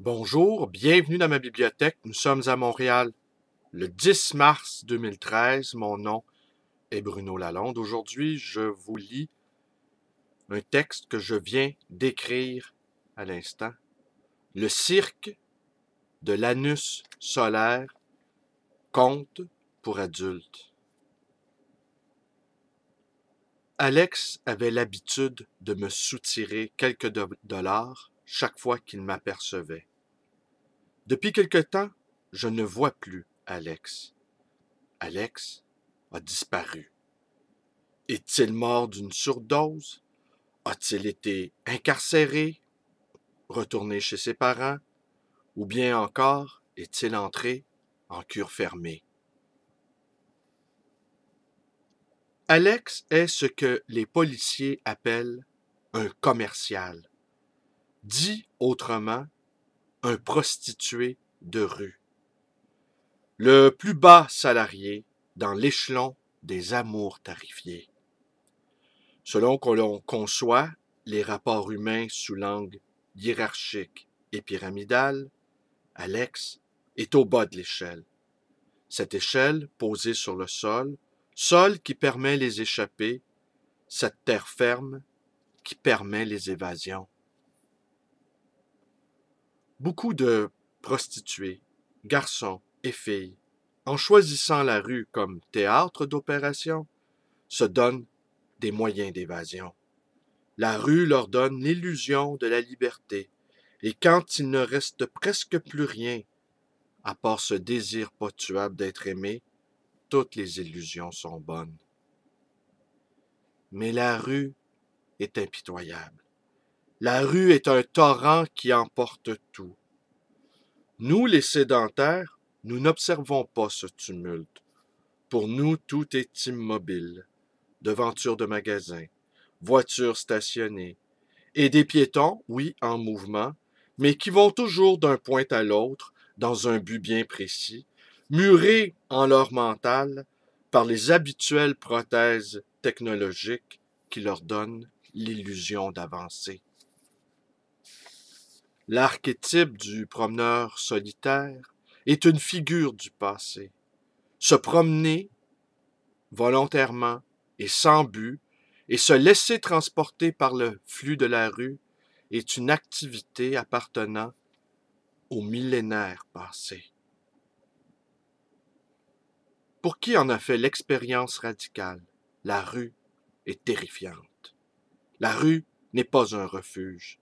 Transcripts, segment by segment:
Bonjour, bienvenue dans ma bibliothèque. Nous sommes à Montréal le 10 mars 2013. Mon nom est Bruno Lalonde. Aujourd'hui, je vous lis un texte que je viens d'écrire à l'instant. Le cirque de l'anus solaire, conte pour adultes. Alex avait l'habitude de me soutirer quelques dollars chaque fois qu'il m'apercevait. Depuis quelque temps, je ne vois plus Alex. Alex a disparu. Est-il mort d'une surdose? A-t-il été incarcéré, retourné chez ses parents? Ou bien encore, est-il entré en cure fermée? Alex est ce que les policiers appellent un commercial. Dit autrement, un prostitué de rue. Le plus bas salarié dans l'échelon des amours tarifiés. Selon que l'on conçoit les rapports humains sous l'angle hiérarchique et pyramidal, Alex est au bas de l'échelle. Cette échelle posée sur le sol, sol qui permet les échappées, cette terre ferme qui permet les évasions. Beaucoup de prostituées, garçons et filles, en choisissant la rue comme théâtre d'opération, se donnent des moyens d'évasion. La rue leur donne l'illusion de la liberté, et quand il ne reste presque plus rien, à part ce désir pas tuable d'être aimé, toutes les illusions sont bonnes. Mais la rue est impitoyable. La rue est un torrent qui emporte tout. Nous, les sédentaires, nous n'observons pas ce tumulte. Pour nous, tout est immobile. Devantures de magasins, voitures stationnées, et des piétons, oui, en mouvement, mais qui vont toujours d'un point à l'autre, dans un but bien précis, murés en leur mental par les habituelles prothèses technologiques qui leur donnent l'illusion d'avancer. L'archétype du promeneur solitaire est une figure du passé. Se promener volontairement et sans but, et se laisser transporter par le flux de la rue est une activité appartenant au millénaire passé. Pour qui en a fait l'expérience radicale, la rue est terrifiante. La rue n'est pas un refuge.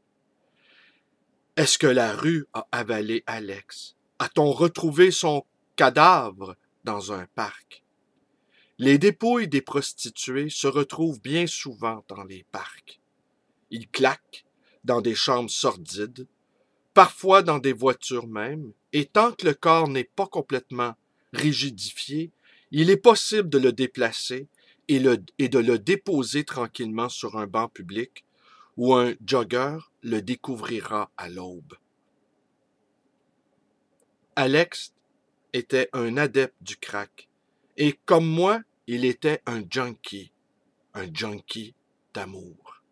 Est-ce que la rue a avalé Alex? A-t-on retrouvé son cadavre dans un parc? Les dépouilles des prostituées se retrouvent bien souvent dans les parcs. Ils claquent dans des chambres sordides, parfois dans des voitures même, et tant que le corps n'est pas complètement rigidifié, il est possible de le déplacer et de le déposer tranquillement sur un banc public où un jogger le découvrira à l'aube. Alex était un adepte du crack, et comme moi, il était un junkie d'amour.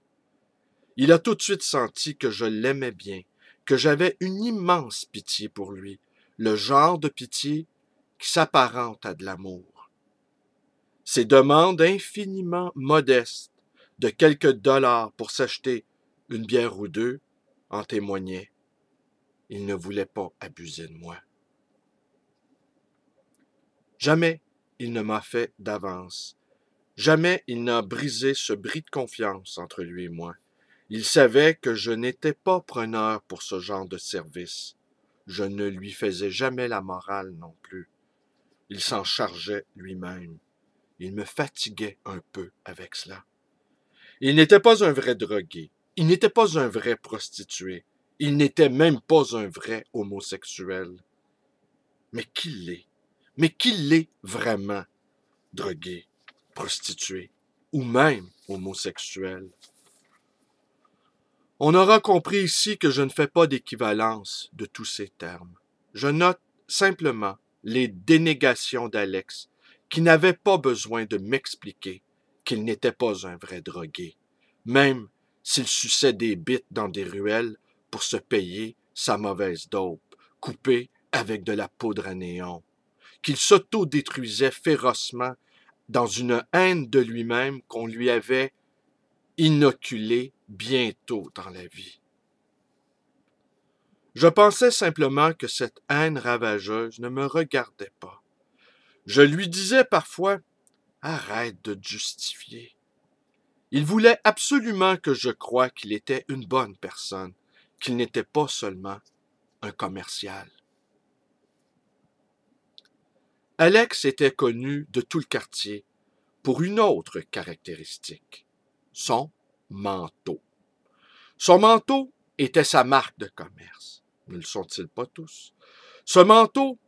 Il a tout de suite senti que je l'aimais bien, que j'avais une immense pitié pour lui, le genre de pitié qui s'apparente à de l'amour. Ses demandes infiniment modestes de quelques dollars pour s'acheter une bière ou deux en témoignaient. Il ne voulait pas abuser de moi. Jamais il ne m'a fait d'avance. Jamais il n'a brisé ce bris de confiance entre lui et moi. Il savait que je n'étais pas preneur pour ce genre de service. Je ne lui faisais jamais la morale non plus. Il s'en chargeait lui-même. Il me fatiguait un peu avec cela. Il n'était pas un vrai drogué. Il n'était pas un vrai prostitué. Il n'était même pas un vrai homosexuel. Mais qui l'est? Mais qui l'est vraiment, drogué, prostitué ou même homosexuel? On aura compris ici que je ne fais pas d'équivalence de tous ces termes. Je note simplement les dénégations d'Alex, qui n'avait pas besoin de m'expliquer qu'il n'était pas un vrai drogué, même s'il suçait des bites dans des ruelles pour se payer sa mauvaise dope, coupée avec de la poudre à néon, qu'il s'auto-détruisait férocement dans une haine de lui-même qu'on lui avait inoculée bien tôt dans la vie. Je pensais simplement que cette haine ravageuse ne me regardait pas. Je lui disais parfois « Arrête de te justifier ». Il voulait absolument que je croie qu'il était une bonne personne, qu'il n'était pas seulement un commercial. Alex était connu de tout le quartier pour une autre caractéristique, son manteau. Son manteau était sa marque de commerce. Ne le sont-ils pas tous? Ce manteau,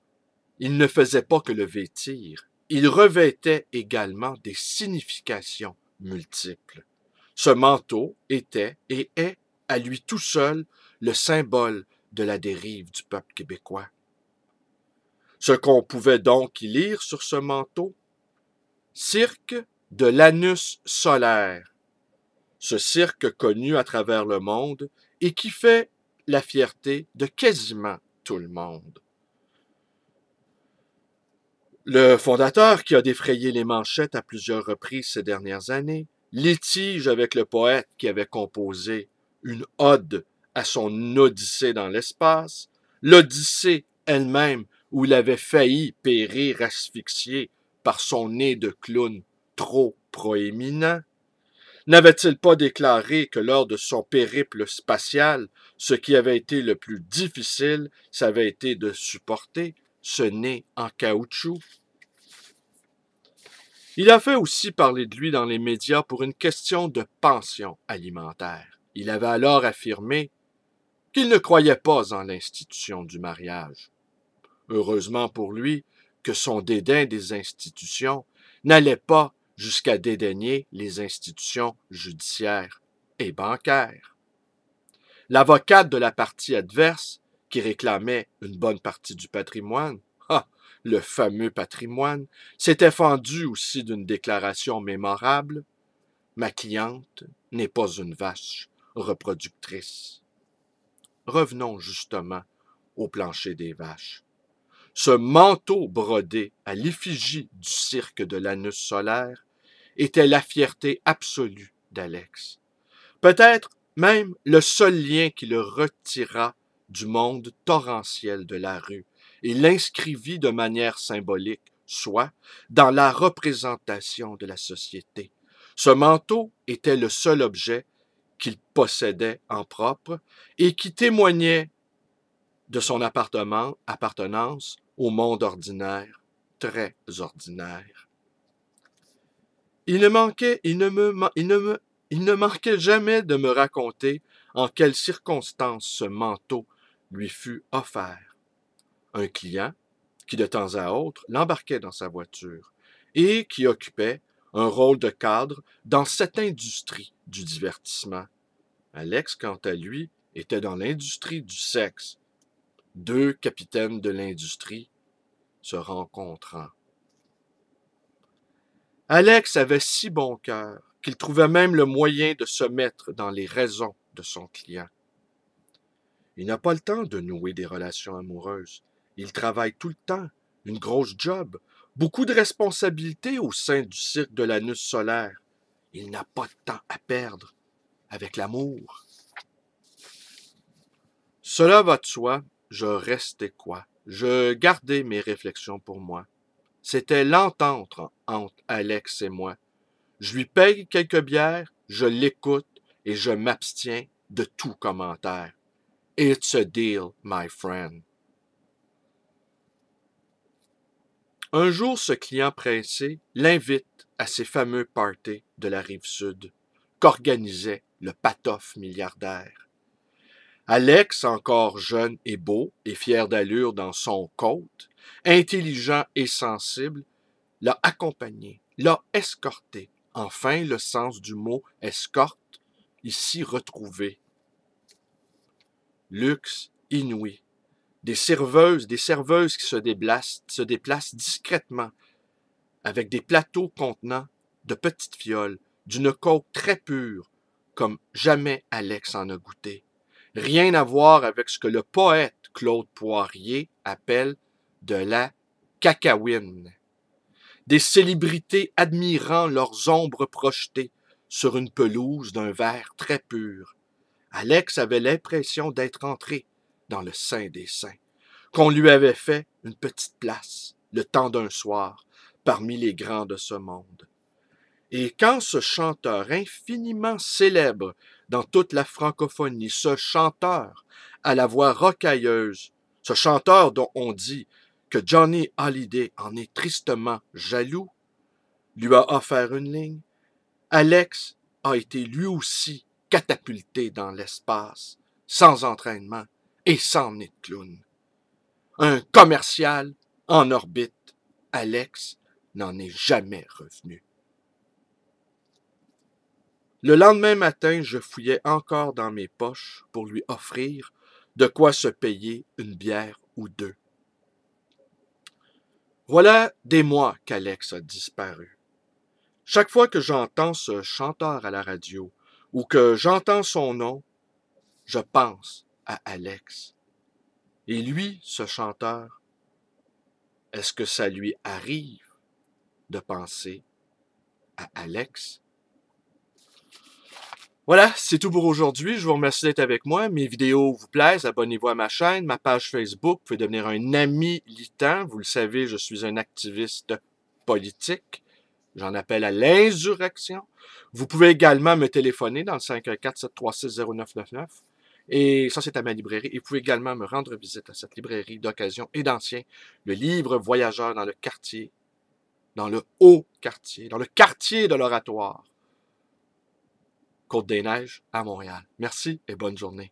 il ne faisait pas que le vêtir, il revêtait également des significations multiples. Ce manteau était et est, à lui tout seul, le symbole de la dérive du peuple québécois. Ce qu'on pouvait donc y lire sur ce manteau, cirque de l'anus solaire, ce cirque connu à travers le monde et qui fait la fierté de quasiment tout le monde. Le fondateur, qui a défrayé les manchettes à plusieurs reprises ces dernières années, litige avec le poète qui avait composé une ode à son Odyssée dans l'espace, l'Odyssée elle-même où il avait failli périr asphyxié par son nez de clown trop proéminent. N'avait-il pas déclaré que lors de son périple spatial, ce qui avait été le plus difficile, ça avait été de supporter ce nez en caoutchouc? Il a fait aussi parler de lui dans les médias pour une question de pension alimentaire. Il avait alors affirmé qu'il ne croyait pas en l'institution du mariage. Heureusement pour lui que son dédain des institutions n'allait pas jusqu'à dédaigner les institutions judiciaires et bancaires. L'avocate de la partie adverse, qui réclamait une bonne partie du patrimoine, le fameux patrimoine, s'était fendu aussi d'une déclaration mémorable. Ma cliente n'est pas une vache reproductrice. Revenons justement au plancher des vaches. Ce manteau brodé à l'effigie du cirque de l'anus solaire était la fierté absolue d'Alex. Peut-être même le seul lien qui le retira du monde torrentiel de la rue et l'inscrivit de manière symbolique, soit dans la représentation de la société. Ce manteau était le seul objet qu'il possédait en propre et qui témoignait de son appartenance au monde ordinaire, très ordinaire. Il ne manquait jamais de me raconter en quelles circonstances ce manteau lui fut offert. Un client qui, de temps à autre, l'embarquait dans sa voiture et qui occupait un rôle de cadre dans cette industrie du divertissement. Alex, quant à lui, était dans l'industrie du sexe. Deux capitaines de l'industrie se rencontrant. Alex avait si bon cœur qu'il trouvait même le moyen de se mettre dans les raisons de son client. Il n'a pas le temps de nouer des relations amoureuses. Il travaille tout le temps, une grosse job, beaucoup de responsabilités au sein du cirque de l'anus solaire. Il n'a pas de temps à perdre avec l'amour. Cela va de soi, je restais quoi? Je gardais mes réflexions pour moi. C'était l'entente entre Alex et moi. Je lui paye quelques bières, je l'écoute et je m'abstiens de tout commentaire. It's a deal, my friend. Un jour, ce client pressé l'invite à ses fameux parties de la Rive-Sud qu'organisait le patof milliardaire. Alex, encore jeune et beau et fier d'allure dans son côte, intelligent et sensible, l'a accompagné, l'a escorté. Enfin, le sens du mot escorte, ici retrouvé. Luxe inouï. Des serveuses qui se déplacent discrètement avec des plateaux contenant de petites fioles, d'une coke très pure, comme jamais Alex en a goûté. Rien à voir avec ce que le poète Claude Poirier appelle de la cacawine. Des célébrités admirant leurs ombres projetées sur une pelouse d'un vert très pur. Alex avait l'impression d'être entré dans le sein des saints, qu'on lui avait fait une petite place, le temps d'un soir, parmi les grands de ce monde. Et quand ce chanteur infiniment célèbre dans toute la francophonie, ce chanteur à la voix rocailleuse, ce chanteur dont on dit que Johnny Hallyday en est tristement jaloux, lui a offert une ligne, Alex a été lui aussi catapulté dans l'espace, sans entraînement et sans nez de clown. Un commercial en orbite, Alex n'en est jamais revenu. Le lendemain matin, je fouillais encore dans mes poches pour lui offrir de quoi se payer une bière ou deux. Voilà des mois qu'Alex a disparu. Chaque fois que j'entends ce chanteur à la radio ou que j'entends son nom, je pense à Alex. Et lui, ce chanteur, est-ce que ça lui arrive de penser à Alex? Voilà, c'est tout pour aujourd'hui. Je vous remercie d'être avec moi. Mes vidéos vous plaisent. Abonnez-vous à ma chaîne, ma page Facebook. Vous pouvez devenir un ami litant. Vous le savez, je suis un activiste politique. J'en appelle à l'insurrection. Vous pouvez également me téléphoner dans le 514-736-0999. Et ça, c'est à ma librairie. Et vous pouvez également me rendre visite à cette librairie d'occasion et d'ancien, le livre voyageur dans le quartier, dans le haut quartier, dans le quartier de l'Oratoire. Côte-des-Neiges à Montréal. Merci et bonne journée.